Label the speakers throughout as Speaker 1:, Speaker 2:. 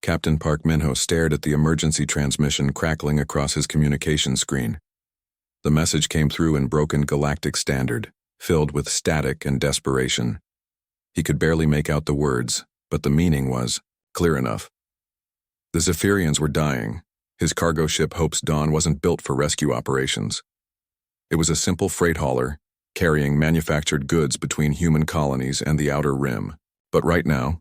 Speaker 1: Captain Park Minho stared at the emergency transmission crackling across his communication screen. The message came through in broken galactic standard, filled with static and desperation. He could barely make out the words, but the meaning was clear enough. The Zephyrians were dying. His cargo ship Hope's Dawn wasn't built for rescue operations. It was a simple freight hauler, carrying manufactured goods between human colonies and the outer rim. But right now,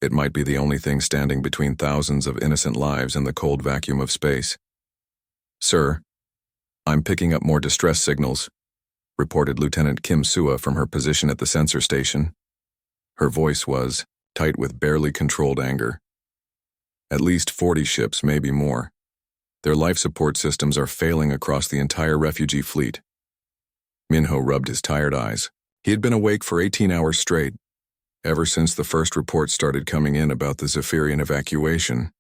Speaker 1: it might be the only thing standing between thousands of innocent lives in the cold vacuum of space. "Sir, I'm picking up more distress signals," reported Lieutenant Kim Sua from her position at the sensor station. Her voice was tight with barely controlled anger. "At least 40 ships, maybe more. Their life support systems are failing across the entire refugee fleet." Minho rubbed his tired eyes. He had been awake for 18 hours straight, ever since the first reports started coming in about the Zephyrian evacuation.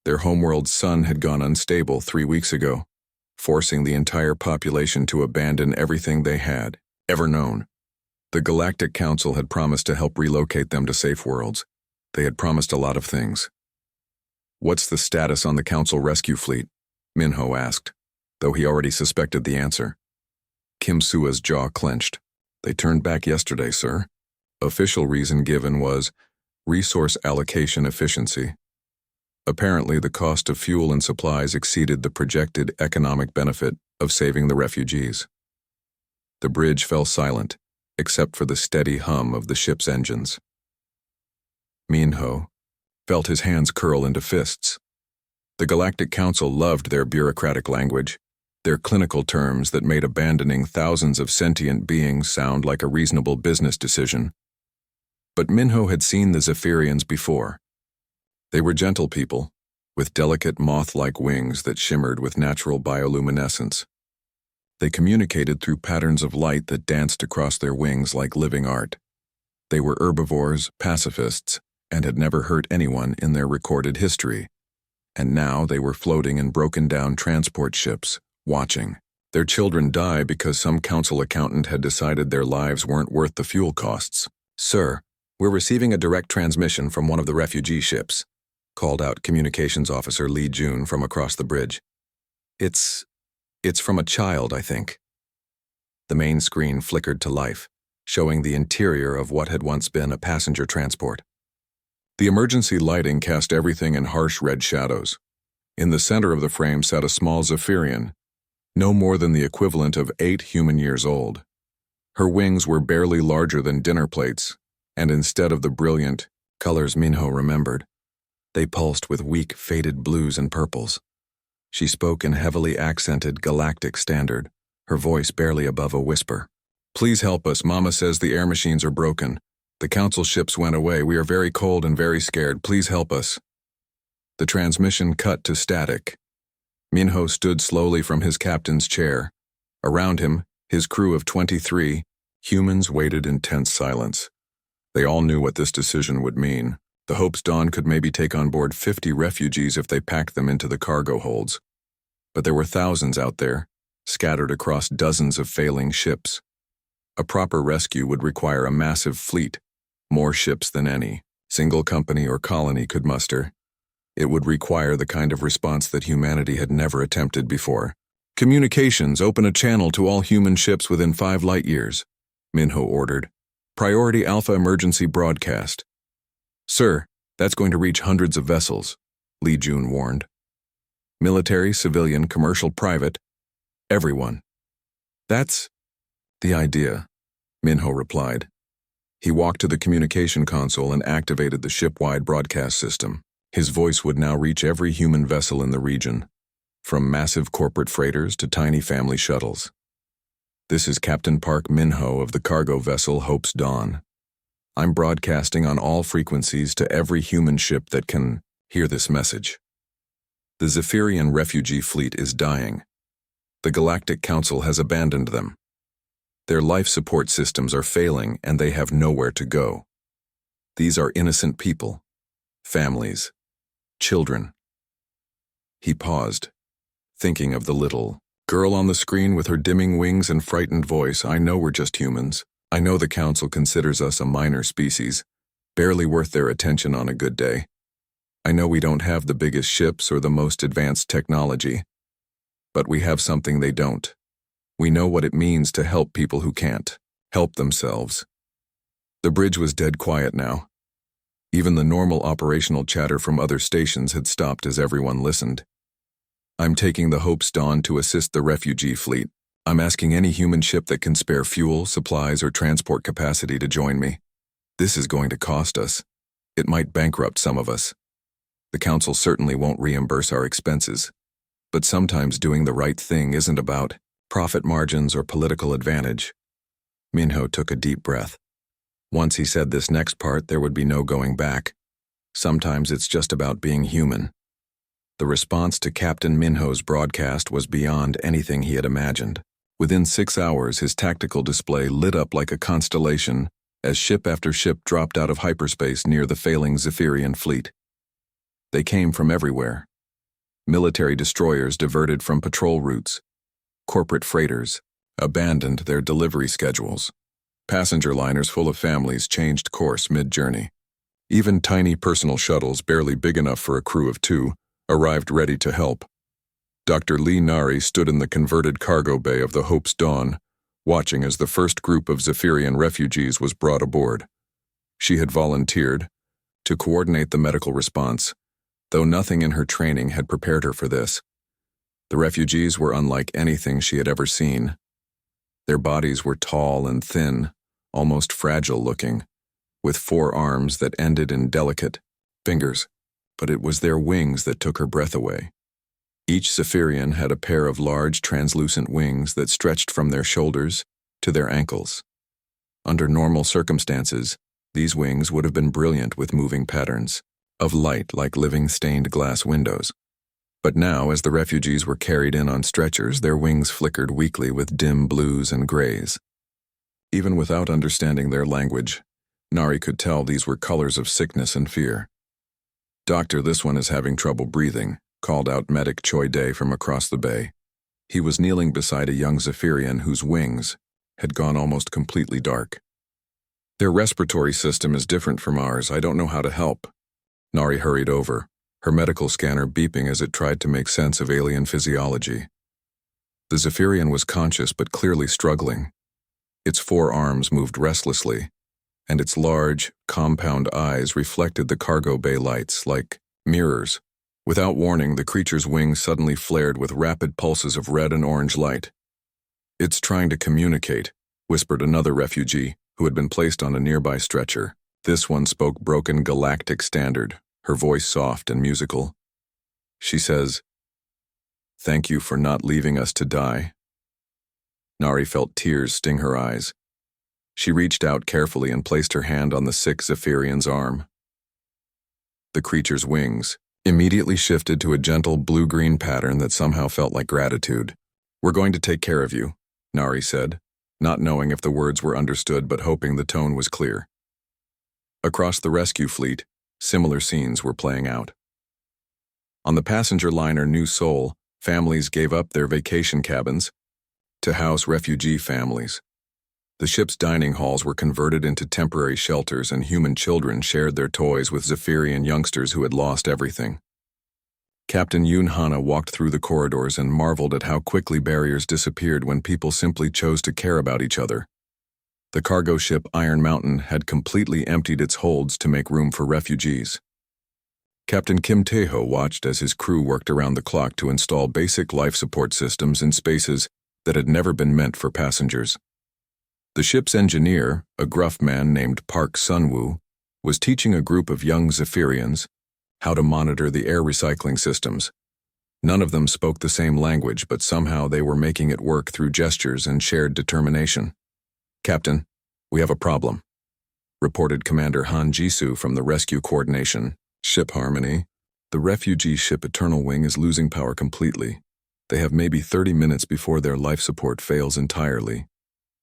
Speaker 1: Their homeworld's sun had gone unstable 3 weeks ago, forcing the entire population to abandon everything they had ever known. The Galactic Council had promised to help relocate them to safe worlds. They had promised a lot of things. "What's the status on the Council rescue fleet?" Minho asked, though he already suspected the answer. Kim Sua's jaw clenched. "They turned back yesterday, sir. Official reason given was resource allocation efficiency. Apparently, the cost of fuel and supplies exceeded the projected economic benefit of saving the refugees." The bridge fell silent, except for the steady hum of the ship's engines. Minho felt his hands curl into fists. The Galactic Council loved their bureaucratic language, their clinical terms that made abandoning thousands of sentient beings sound like a reasonable business decision. But Minho had seen the Zephyrians before. They were gentle people, with delicate moth-like wings that shimmered with natural bioluminescence. They communicated through patterns of light that danced across their wings like living art. They were herbivores, pacifists, and had never hurt anyone in their recorded history. And now they were floating in broken-down transport ships, watching their children die because some council accountant had decided their lives weren't worth the fuel costs. "Sir, we're receiving a direct transmission from one of the refugee ships," called out Communications Officer Lee Jun from across the bridge. It's from a child, I think." The main screen flickered to life, showing the interior of what had once been a passenger transport. The emergency lighting cast everything in harsh red shadows. In the center of the frame sat a small Zephyrian, no more than the equivalent of 8 human years old. Her wings were barely larger than dinner plates, and instead of the brilliant colors Minho remembered, they pulsed with weak, faded blues and purples. She spoke in heavily accented galactic standard, her voice barely above a whisper. "Please help us. Mama says the air machines are broken. The council ships went away. We are very cold and very scared. Please help us." The transmission cut to static. Minho stood slowly from his captain's chair. Around him, his crew of 23 humans waited in tense silence. They all knew what this decision would mean. The Hope's Dawn could maybe take on board 50 refugees if they packed them into the cargo holds. But there were thousands out there, scattered across dozens of failing ships. A proper rescue would require a massive fleet, more ships than any single company or colony could muster. It would require the kind of response that humanity had never attempted before. "Communications, open a channel to all human ships within 5 light years," Minho ordered. "Priority Alpha emergency broadcast." "Sir, that's going to reach hundreds of vessels," Lee Jun warned. "Military, civilian, commercial, private, everyone." "That's the idea," Minho replied. He walked to the communication console and activated the ship-wide broadcast system. His voice would now reach every human vessel in the region, from massive corporate freighters to tiny family shuttles. "This is Captain Park Minho of the cargo vessel Hope's Dawn. I'm broadcasting on all frequencies to every human ship that can hear this message. The Zephyrian refugee fleet is dying. The Galactic Council has abandoned them. Their life support systems are failing and they have nowhere to go. These are innocent people, families, children." He paused, thinking of the little girl on the screen with her dimming wings and frightened voice. "I know we're just humans. I know the Council considers us a minor species, barely worth their attention on a good day. I know we don't have the biggest ships or the most advanced technology, but we have something they don't. We know what it means to help people who can't help themselves." The bridge was dead quiet now. Even the normal operational chatter from other stations had stopped as everyone listened. "I'm taking the Hope's Dawn to assist the refugee fleet. I'm asking any human ship that can spare fuel, supplies, or transport capacity to join me. This is going to cost us. It might bankrupt some of us. The Council certainly won't reimburse our expenses. But sometimes doing the right thing isn't about profit margins or political advantage." Minho took a deep breath. Once he said this next part, there would be no going back. Sometimes it's just about being human. The response to Captain Minho's broadcast was beyond anything he had imagined. Within 6 hours, his tactical display lit up like a constellation as ship after ship dropped out of hyperspace near the failing Zephyrian fleet. They came from everywhere. Military destroyers diverted from patrol routes. Corporate freighters abandoned their delivery schedules. Passenger liners full of families changed course mid-journey. Even tiny personal shuttles, barely big enough for a crew of 2, arrived ready to help. Dr. Lee Nari stood in the converted cargo bay of the Hope's Dawn, watching as the first group of Zephyrian refugees was brought aboard. She had volunteered to coordinate the medical response, though nothing in her training had prepared her for this. The refugees were unlike anything she had ever seen. Their bodies were tall and thin, almost fragile-looking, with 4 arms that ended in delicate fingers, but it was their wings that took her breath away. Each Zephyrian had a pair of large, translucent wings that stretched from their shoulders to their ankles. Under normal circumstances, these wings would have been brilliant with moving patterns of light like living stained glass windows. But now, as the refugees were carried in on stretchers, their wings flickered weakly with dim blues and grays. Even without understanding their language, Nari could tell these were colors of sickness and fear. "Doctor, this one is having trouble breathing," called out Medic Choi Day from across the bay. He was kneeling beside a young Zephyrian whose wings had gone almost completely dark. "Their respiratory system is different from ours. I don't know how to help." Nari hurried over, her medical scanner beeping as it tried to make sense of alien physiology. The Zephyrian was conscious but clearly struggling. Its 4 arms moved restlessly, and its large, compound eyes reflected the cargo bay lights like mirrors. Without warning, the creature's wings suddenly flared with rapid pulses of red and orange light. "It's trying to communicate," whispered another refugee who had been placed on a nearby stretcher. This one spoke broken Galactic Standard, her voice soft and musical. She says, "Thank you for not leaving us to die." Nari felt tears sting her eyes. She reached out carefully and placed her hand on the sick Zephyrian's arm. The creature's wings immediately shifted to a gentle blue-green pattern that somehow felt like gratitude. "We're going to take care of you," Nari said, not knowing if the words were understood but hoping the tone was clear. Across the rescue fleet, similar scenes were playing out. On the passenger liner New Seoul, families gave up their vacation cabins to house refugee families. The ship's dining halls were converted into temporary shelters, and human children shared their toys with Zephyrian youngsters who had lost everything. Captain Yoon Hana walked through the corridors and marveled at how quickly barriers disappeared when people simply chose to care about each other. The cargo ship Iron Mountain had completely emptied its holds to make room for refugees. Captain Kim Tae-ho watched as his crew worked around the clock to install basic life support systems in spaces that had never been meant for passengers. The ship's engineer, a gruff man named Park Sun-woo, was teaching a group of young Zephyrians how to monitor the air recycling systems. None of them spoke the same language, but somehow they were making it work through gestures and shared determination. "Captain, we have a problem," reported Commander Han Jisoo from the Rescue Coordination. "Ship Harmony. The refugee ship Eternal Wing is losing power completely. They have maybe 30 minutes before their life support fails entirely.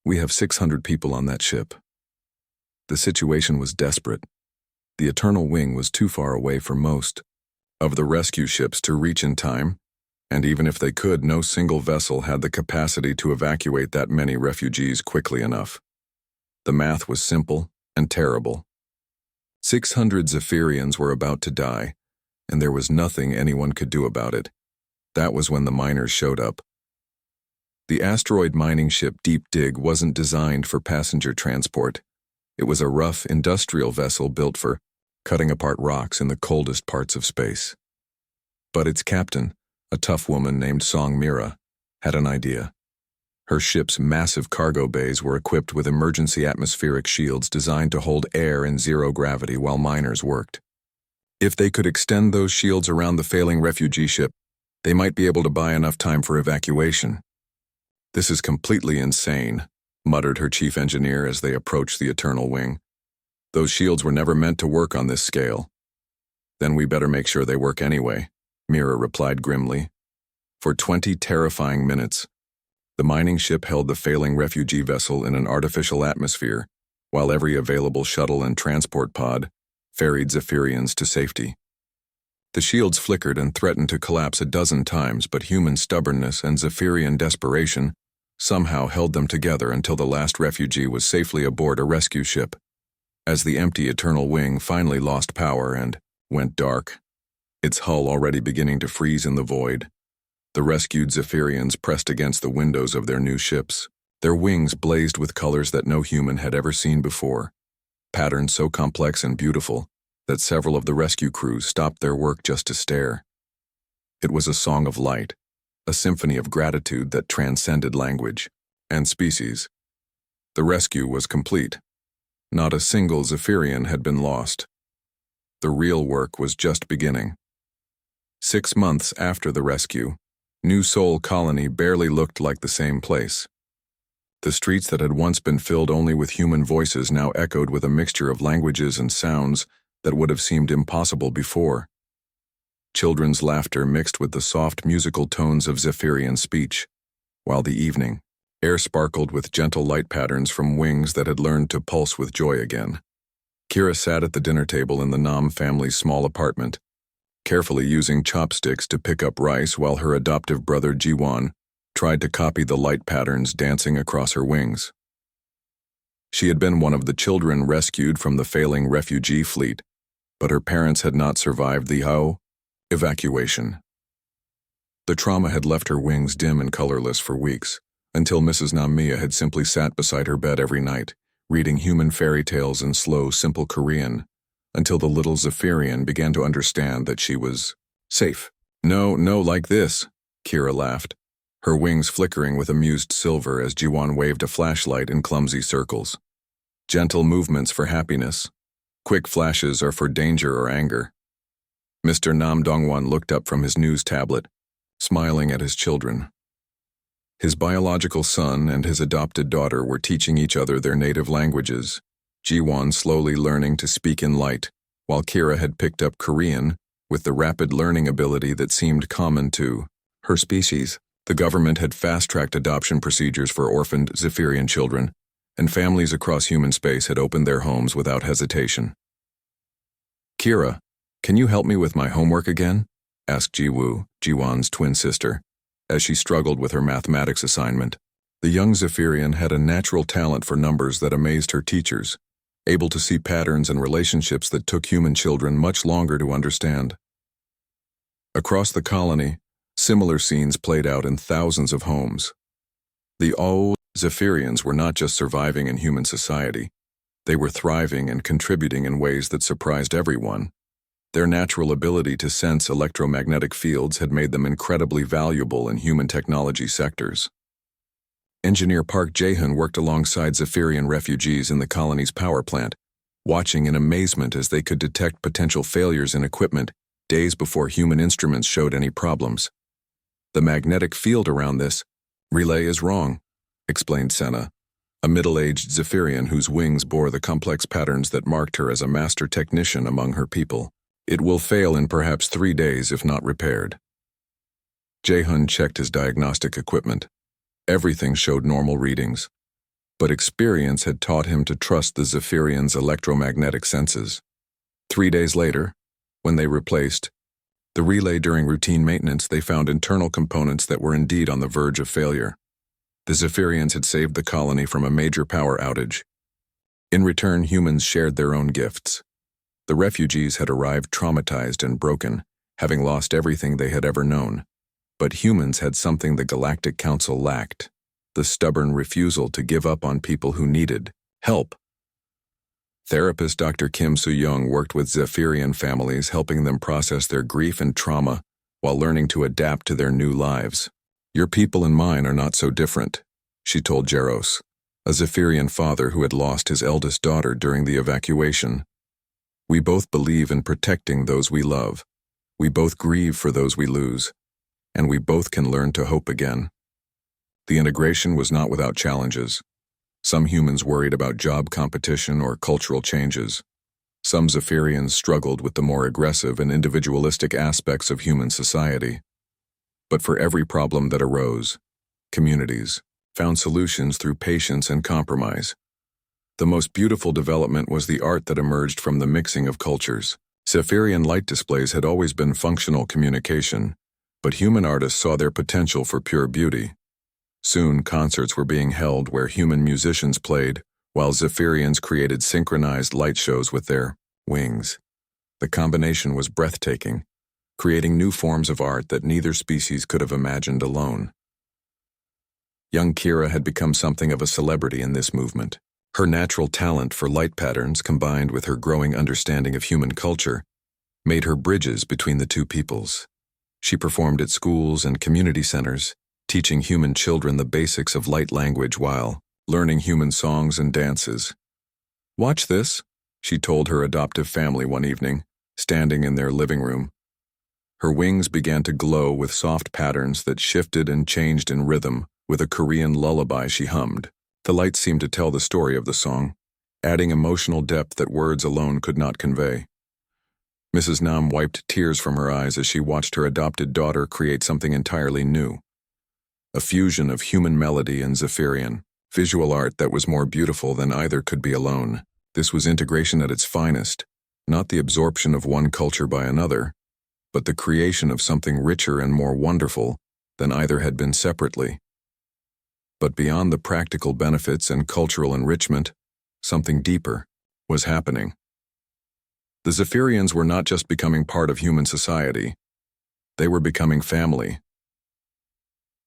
Speaker 1: We have 600 people on that ship." The situation was desperate. The Eternal Wing was too far away for most of the rescue ships to reach in time, and even if they could, no single vessel had the capacity to evacuate that many refugees quickly enough. The math was simple and terrible. 600 Zephyrians were about to die, and there was nothing anyone could do about it. That was when the miners showed up. The asteroid mining ship Deep Dig wasn't designed for passenger transport. It was a rough, industrial vessel built for cutting apart rocks in the coldest parts of space. But its captain, a tough woman named Song Mira, had an idea. Her ship's massive cargo bays were equipped with emergency atmospheric shields designed to hold air in zero gravity while miners worked. If they could extend those shields around the failing refugee ship, they might be able to buy enough time for evacuation. "This is completely insane," muttered her chief engineer as they approached the Eternal Wing. "Those shields were never meant to work on this scale." "Then we better make sure they work anyway," Mira replied grimly. For 20 terrifying minutes, the mining ship held the failing refugee vessel in an artificial atmosphere, while every available shuttle and transport pod ferried Zephyrians to safety. The shields flickered and threatened to collapse a dozen times, but human stubbornness and Zephyrian desperation somehow held them together until the last refugee was safely aboard a rescue ship. As the empty Eternal Wing finally lost power and went dark, its hull already beginning to freeze in the void, the rescued Zephyrians pressed against the windows of their new ships. Their wings blazed with colors that no human had ever seen before, patterns so complex and beautiful that several of the rescue crews stopped their work just to stare. It was a song of light, a symphony of gratitude that transcended language and species. The rescue was complete. Not a single Zephyrian had been lost. The real work was just beginning. 6 months after the rescue, New Sol Colony barely looked like the same place. The streets that had once been filled only with human voices now echoed with a mixture of languages and sounds that would have seemed impossible before. Children's laughter mixed with the soft musical tones of Zephyrian speech, while the evening air sparkled with gentle light patterns from wings that had learned to pulse with joy again. Kira sat at the dinner table in the Nam family's small apartment, carefully using chopsticks to pick up rice while her adoptive brother Jiwon tried to copy the light patterns dancing across her wings. She had been one of the children rescued from the failing refugee fleet, but her parents had not survived the evacuation. The trauma had left her wings dim and colorless for weeks, until Mrs. Namia had simply sat beside her bed every night, reading human fairy tales in slow, simple Korean, until the little Zephyrian began to understand that she was safe. No, like this," Kira laughed, her wings flickering with amused silver as Jiwon waved a flashlight in clumsy circles. "Gentle movements for happiness. Quick flashes are for danger or anger." Mr. Nam Dongwon looked up from his news tablet, smiling at his children. His biological son and his adopted daughter were teaching each other their native languages, Jiwon slowly learning to speak in light, while Kira had picked up Korean with the rapid learning ability that seemed common to her species. The government had fast-tracked adoption procedures for orphaned Zephyrian children, and families across human space had opened their homes without hesitation. "Kira, can you help me with my homework again?" asked Jiwoo, Jiwon's twin sister, as she struggled with her mathematics assignment. The young Zephyrian had a natural talent for numbers that amazed her teachers, able to see patterns and relationships that took human children much longer to understand. Across the colony, similar scenes played out in thousands of homes. The Zephyrians were not just surviving in human society, they were thriving and contributing in ways that surprised everyone. Their natural ability to sense electromagnetic fields had made them incredibly valuable in human technology sectors. Engineer Park Jae-hun worked alongside Zephyrian refugees in the colony's power plant, watching in amazement as they could detect potential failures in equipment days before human instruments showed any problems. "The magnetic field around this relay is wrong," explained Senna, a middle-aged Zephyrian whose wings bore the complex patterns that marked her as a master technician among her people. "It will fail in perhaps 3 days if not repaired." Jae-hun checked his diagnostic equipment. Everything showed normal readings, but experience had taught him to trust the Zephyrians' electromagnetic senses. 3 days later, when they replaced the relay during routine maintenance, they found internal components that were indeed on the verge of failure. The Zephyrians had saved the colony from a major power outage. In return, humans shared their own gifts. The refugees had arrived traumatized and broken, having lost everything they had ever known. But humans had something the Galactic Council lacked: the stubborn refusal to give up on people who needed help. Therapist Dr. Kim Soo-young worked with Zephyrian families, helping them process their grief and trauma while learning to adapt to their new lives. "Your people and mine are not so different," she told Jaros, a Zephyrian father who had lost his eldest daughter during the evacuation. "We both believe in protecting those we love. We both grieve for those we lose. And we both can learn to hope again." The integration was not without challenges. Some humans worried about job competition or cultural changes. Some Zephyrians struggled with the more aggressive and individualistic aspects of human society. But for every problem that arose, communities found solutions through patience and compromise. The most beautiful development was the art that emerged from the mixing of cultures. Zephyrian light displays had always been functional communication, but human artists saw their potential for pure beauty. Soon, concerts were being held where human musicians played, while Zephyrians created synchronized light shows with their wings. The combination was breathtaking, creating new forms of art that neither species could have imagined alone. Young Kira had become something of a celebrity in this movement. Her natural talent for light patterns, combined with her growing understanding of human culture, made her bridges between the two peoples. She performed at schools and community centers, teaching human children the basics of light language while learning human songs and dances. "Watch this," she told her adoptive family one evening, standing in their living room. Her wings began to glow with soft patterns that shifted and changed in rhythm with a Korean lullaby she hummed. The light seemed to tell the story of the song, adding emotional depth that words alone could not convey. Mrs. Nam wiped tears from her eyes as she watched her adopted daughter create something entirely new. A fusion of human melody and Zephyrian visual art that was more beautiful than either could be alone. This was integration at its finest, not the absorption of one culture by another, but the creation of something richer and more wonderful than either had been separately. But beyond the practical benefits and cultural enrichment, something deeper was happening. The Zephyrians were not just becoming part of human society, they were becoming family.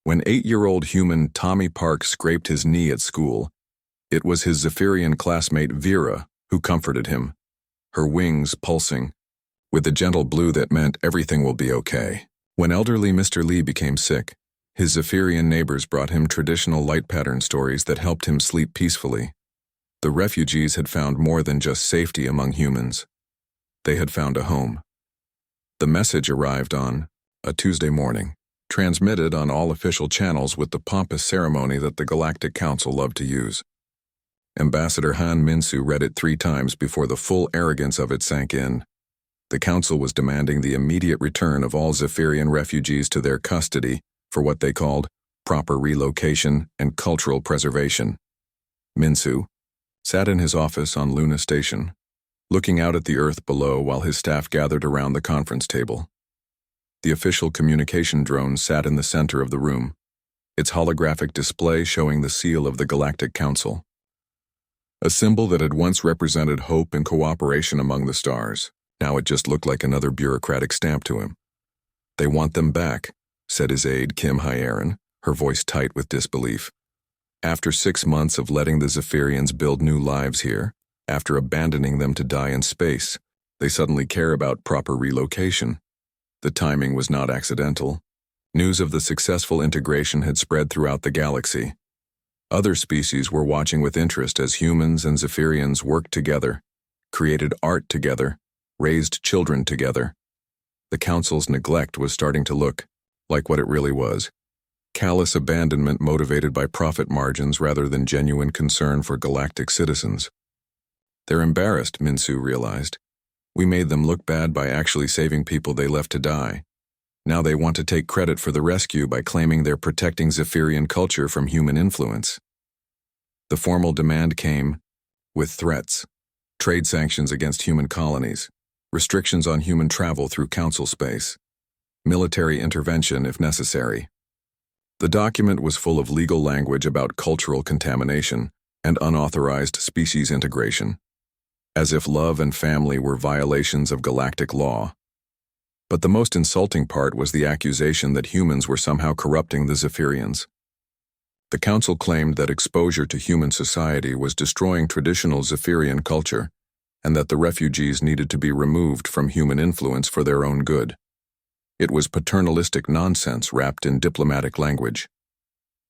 Speaker 1: When 8-year-old human Tommy Park scraped his knee at school, it was his Zephyrian classmate Vera who comforted him, her wings pulsing, with a gentle blue that meant everything will be okay. When elderly Mr. Lee became sick, his Zephyrian neighbors brought him traditional light pattern stories that helped him sleep peacefully. The refugees had found more than just safety among humans. They had found a home. The message arrived on a Tuesday morning, transmitted on all official channels with the pompous ceremony that the Galactic Council loved to use. Ambassador Han Min-soo read it 3 times before the full arrogance of it sank in. The Council was demanding the immediate return of all Zephyrian refugees to their custody for what they called proper relocation and cultural preservation. Min-soo sat in his office on Luna Station, looking out at the Earth below while his staff gathered around the conference table. The official communication drone sat in the center of the room, its holographic display showing the seal of the Galactic Council, a symbol that had once represented hope and cooperation among the stars. Now it just looked like another bureaucratic stamp to him. "They want them back," said his aide Kim Hyerin, her voice tight with disbelief. "After 6 months of letting the Zephyrians build new lives here, after abandoning them to die in space, they suddenly care about proper relocation." The timing was not accidental. News of the successful integration had spread throughout the galaxy. Other species were watching with interest as humans and Zephyrians worked together, created art together, raised children together. The Council's neglect was starting to look like what it really was: callous abandonment motivated by profit margins rather than genuine concern for galactic citizens. "They're embarrassed," Min-soo realized. "We made them look bad by actually saving people they left to die. Now they want to take credit for the rescue by claiming they're protecting Zephyrian culture from human influence." The formal demand came with threats: trade sanctions against human colonies, restrictions on human travel through Council space, military intervention if necessary. The document was full of legal language about cultural contamination and unauthorized species integration, as if love and family were violations of galactic law. But the most insulting part was the accusation that humans were somehow corrupting the Zephyrians. The council claimed that exposure to human society was destroying traditional Zephyrian culture, and that the refugees needed to be removed from human influence for their own good. It was paternalistic nonsense wrapped in diplomatic language.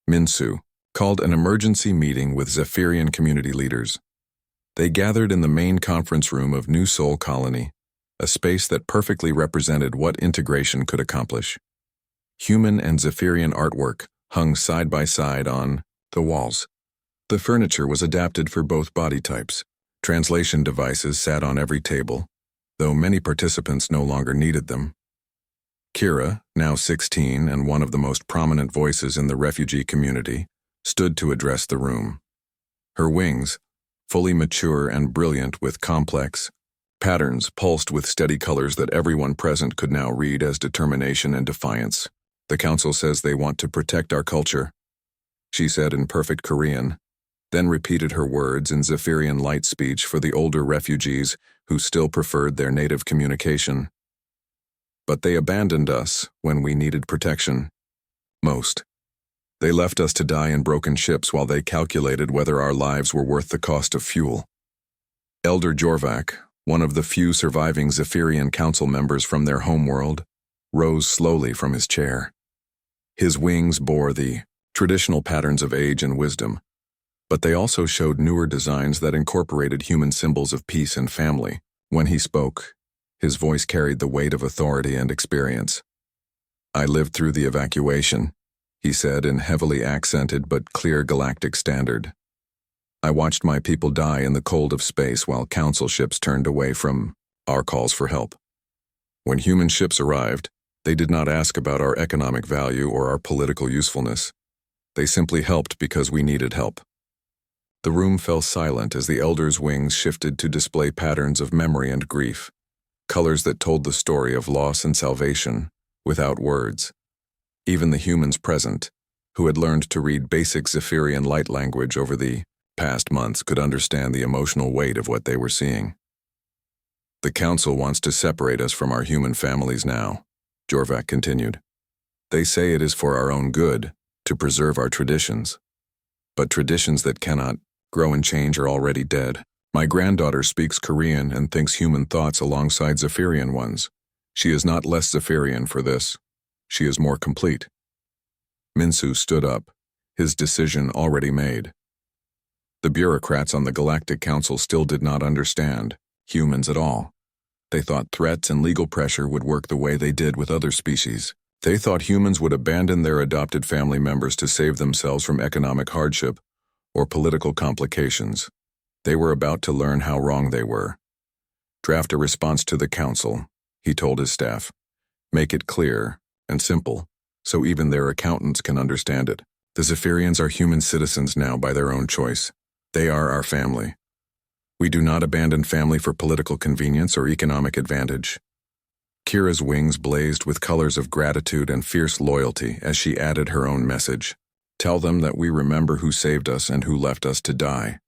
Speaker 1: Minsu called an emergency meeting with Zephyrian community leaders. They gathered in the main conference room of New Sol Colony, a space that perfectly represented what integration could accomplish. Human and Zephyrian artwork hung side by side on the walls. The furniture was adapted for both body types. Translation devices sat on every table, though many participants no longer needed them. Kira, now 16 and one of the most prominent voices in the refugee community, stood to address the room. Her wings, fully mature and brilliant with complex patterns, pulsed with steady colors that everyone present could now read as determination and defiance. "The council says they want to protect our culture," she said in perfect Korean, then repeated her words in Zephyrian light speech for the older refugees who still preferred their native communication. "But they abandoned us when we needed protection. Most. They left us to die in broken ships while they calculated whether our lives were worth the cost of fuel." Elder Jorvak, one of the few surviving Zephyrian council members from their homeworld, rose slowly from his chair. His wings bore the traditional patterns of age and wisdom, but they also showed newer designs that incorporated human symbols of peace and family. When he spoke, his voice carried the weight of authority and experience. "I lived through the evacuation," he said in heavily accented but clear galactic standard. "I watched my people die in the cold of space while council ships turned away from our calls for help. When human ships arrived, they did not ask about our economic value or our political usefulness. They simply helped because we needed help." The room fell silent as the elder's wings shifted to display patterns of memory and grief, colors that told the story of loss and salvation, without words. Even the humans present, who had learned to read basic Zephyrian light language over the past months, could understand the emotional weight of what they were seeing. "The council wants to separate us from our human families now," Jorvak continued. "They say it is for our own good, to preserve our traditions. But traditions that cannot grow and change are already dead. My granddaughter speaks Korean and thinks human thoughts alongside Zephyrian ones. She is not less Zephyrian for this. She is more complete." Minsu stood up, his decision already made. The bureaucrats on the Galactic Council still did not understand humans at all. They thought threats and legal pressure would work the way they did with other species. They thought humans would abandon their adopted family members to save themselves from economic hardship or political complications. They were about to learn how wrong they were. "Draft a response to the council," he told his staff. "Make it clear and simple, so even their accountants can understand it. The Zephyrians are human citizens now by their own choice. They are our family. We do not abandon family for political convenience or economic advantage." Kira's wings blazed with colors of gratitude and fierce loyalty as she added her own message. "Tell them that we remember who saved us and who left us to die.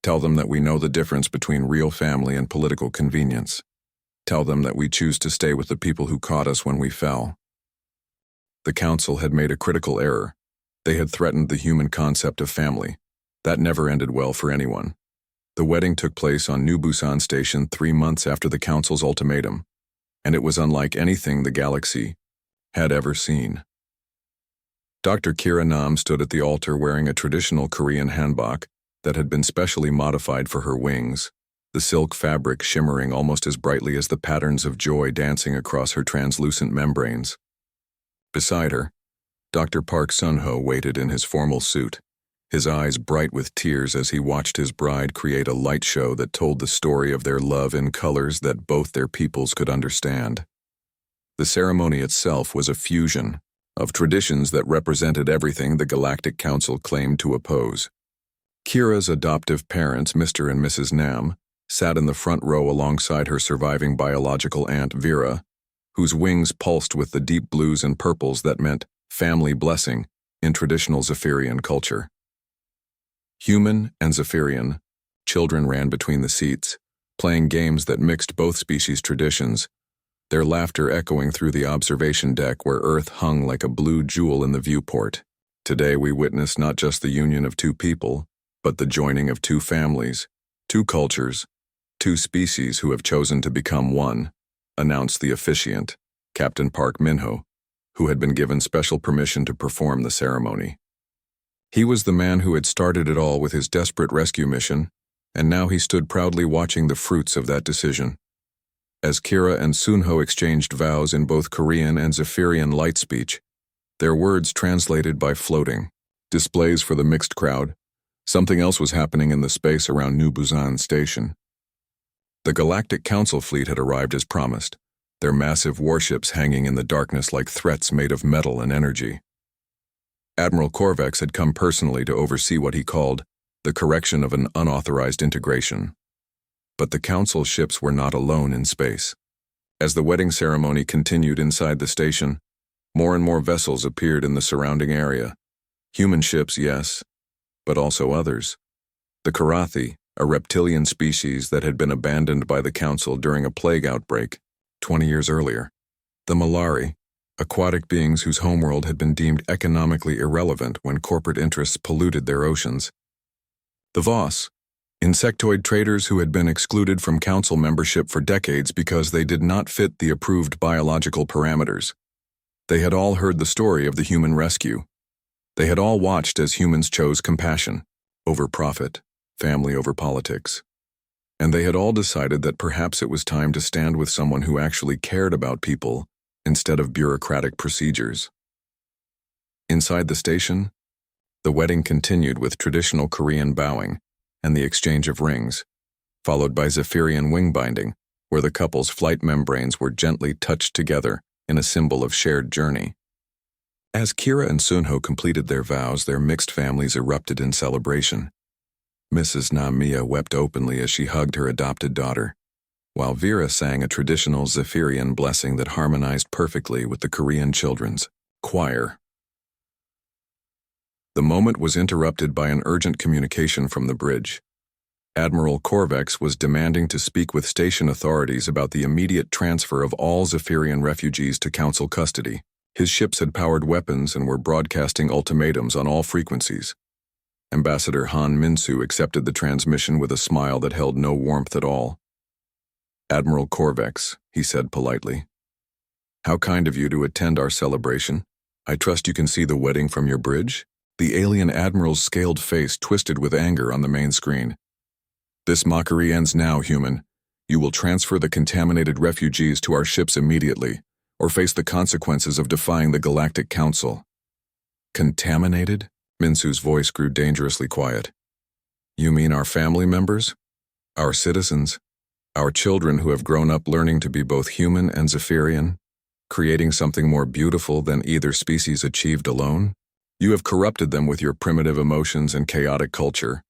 Speaker 1: Tell them that we know the difference between real family and political convenience. Tell them that we choose to stay with the people who caught us when we fell." The council had made a critical error. They had threatened the human concept of family. That never ended well for anyone. The wedding took place on New Busan Station 3 months after the council's ultimatum, and it was unlike anything the galaxy had ever seen. Dr. Kira Nam stood at the altar wearing a traditional Korean hanbok that had been specially modified for her wings, the silk fabric shimmering almost as brightly as the patterns of joy dancing across her translucent membranes. Beside her, Dr. Park Sun-ho waited in his formal suit, his eyes bright with tears as he watched his bride create a light show that told the story of their love in colors that both their peoples could understand. The ceremony itself was a fusion of traditions that represented everything the Galactic Council claimed to oppose. Kira's adoptive parents, Mr. and Mrs. Nam, sat in the front row alongside her surviving biological aunt Vera, whose wings pulsed with the deep blues and purples that meant family blessing in traditional Zephyrian culture. Human and Zephyrian, children ran between the seats, playing games that mixed both species' traditions, their laughter echoing through the observation deck where Earth hung like a blue jewel in the viewport. Today we witness not just the union of two people, but the joining of two families, two cultures, two species who have chosen to become one, announced the officiant, Captain Park Minho, who had been given special permission to perform the ceremony. He was the man who had started it all with his desperate rescue mission, and now he stood proudly watching the fruits of that decision. As Kira and Sunho exchanged vows in both Korean and Zephyrian light speech, their words translated by floating displays for the mixed crowd, something else was happening in the space around New Busan Station. The Galactic Council fleet had arrived as promised, their massive warships hanging in the darkness like threats made of metal and energy. Admiral Korvex had come personally to oversee what he called the correction of an unauthorized integration. But the Council ships were not alone in space. As the wedding ceremony continued inside the station, more and more vessels appeared in the surrounding area. Human ships, yes, but also others. The Karathi, a reptilian species that had been abandoned by the Council during a plague outbreak 20 years earlier. The Malari, aquatic beings whose homeworld had been deemed economically irrelevant when corporate interests polluted their oceans. The Voss, insectoid traders who had been excluded from Council membership for decades because they did not fit the approved biological parameters. They had all heard the story of the human rescue. They had all watched as humans chose compassion over profit, family over politics. And they had all decided that perhaps it was time to stand with someone who actually cared about people instead of bureaucratic procedures. Inside the station, the wedding continued with traditional Korean bowing and the exchange of rings, followed by Zephyrian wing binding, where the couple's flight membranes were gently touched together in a symbol of shared journey. As Kira and Sunho completed their vows, their mixed families erupted in celebration. Mrs. Namiya wept openly as she hugged her adopted daughter, while Vera sang a traditional Zephyrian blessing that harmonized perfectly with the Korean children's choir. The moment was interrupted by an urgent communication from the bridge. Admiral Korvex was demanding to speak with station authorities about the immediate transfer of all Zephyrian refugees to Council custody. His ships had powered weapons and were broadcasting ultimatums on all frequencies. Ambassador Han Minsu accepted the transmission with a smile that held no warmth at all. "Admiral Korvex," he said politely. "How kind of you to attend our celebration. I trust you can see the wedding from your bridge?" The alien admiral's scaled face twisted with anger on the main screen. "This mockery ends now, human. You will transfer the contaminated refugees to our ships immediately, or face the consequences of defying the Galactic Council." "Contaminated?" Minsu's voice grew dangerously quiet. "You mean our family members? Our citizens? Our children who have grown up learning to be both human and Zephyrian, creating something more beautiful than either species achieved alone? You have corrupted them with your primitive emotions and chaotic culture,"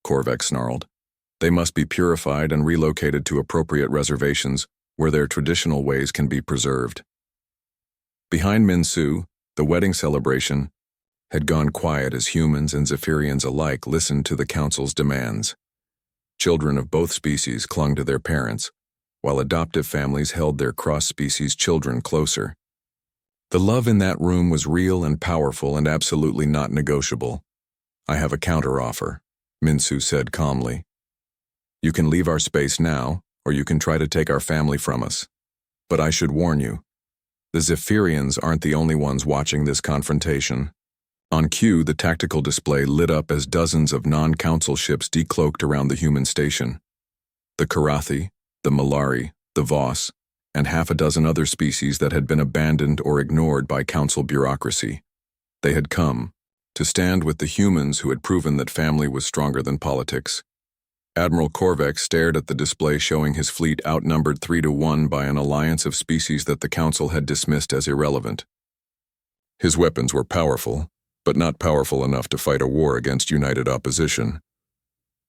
Speaker 1: Korvex snarled. "They must be purified and relocated to appropriate reservations where their traditional ways can be preserved." Behind Minsu, the wedding celebration had gone quiet as humans and Zephyrians alike listened to the Council's demands. Children of both species clung to their parents, while adoptive families held their cross-species children closer. The love in that room was real and powerful and absolutely not negotiable. "I have a counteroffer," Minsu said calmly. "You can leave our space now, or you can try to take our family from us. But I should warn you, the Zephyrians aren't the only ones watching this confrontation." On cue, the tactical display lit up as dozens of non-Council ships decloaked around the human station. The Karathi, the Malari, the Voss, and half a dozen other species that had been abandoned or ignored by Council bureaucracy. They had come to stand with the humans who had proven that family was stronger than politics. Admiral Korvex stared at the display showing his fleet outnumbered 3-1 by an alliance of species that the Council had dismissed as irrelevant. His weapons were powerful, but not powerful enough to fight a war against united opposition.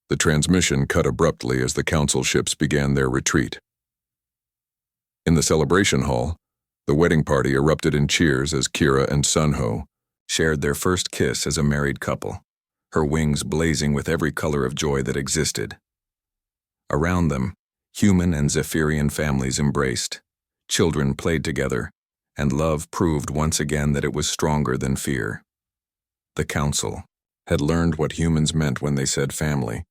Speaker 1: The transmission cut abruptly as the Council ships began their retreat. In the celebration hall, the wedding party erupted in cheers as Kira and Sunho shared their first kiss as a married couple, her wings blazing with every color of joy that existed. Around them, human and Zephyrian families embraced, Children played together, and love proved once again that it was stronger than fear. The council had learned what humans meant when they said family.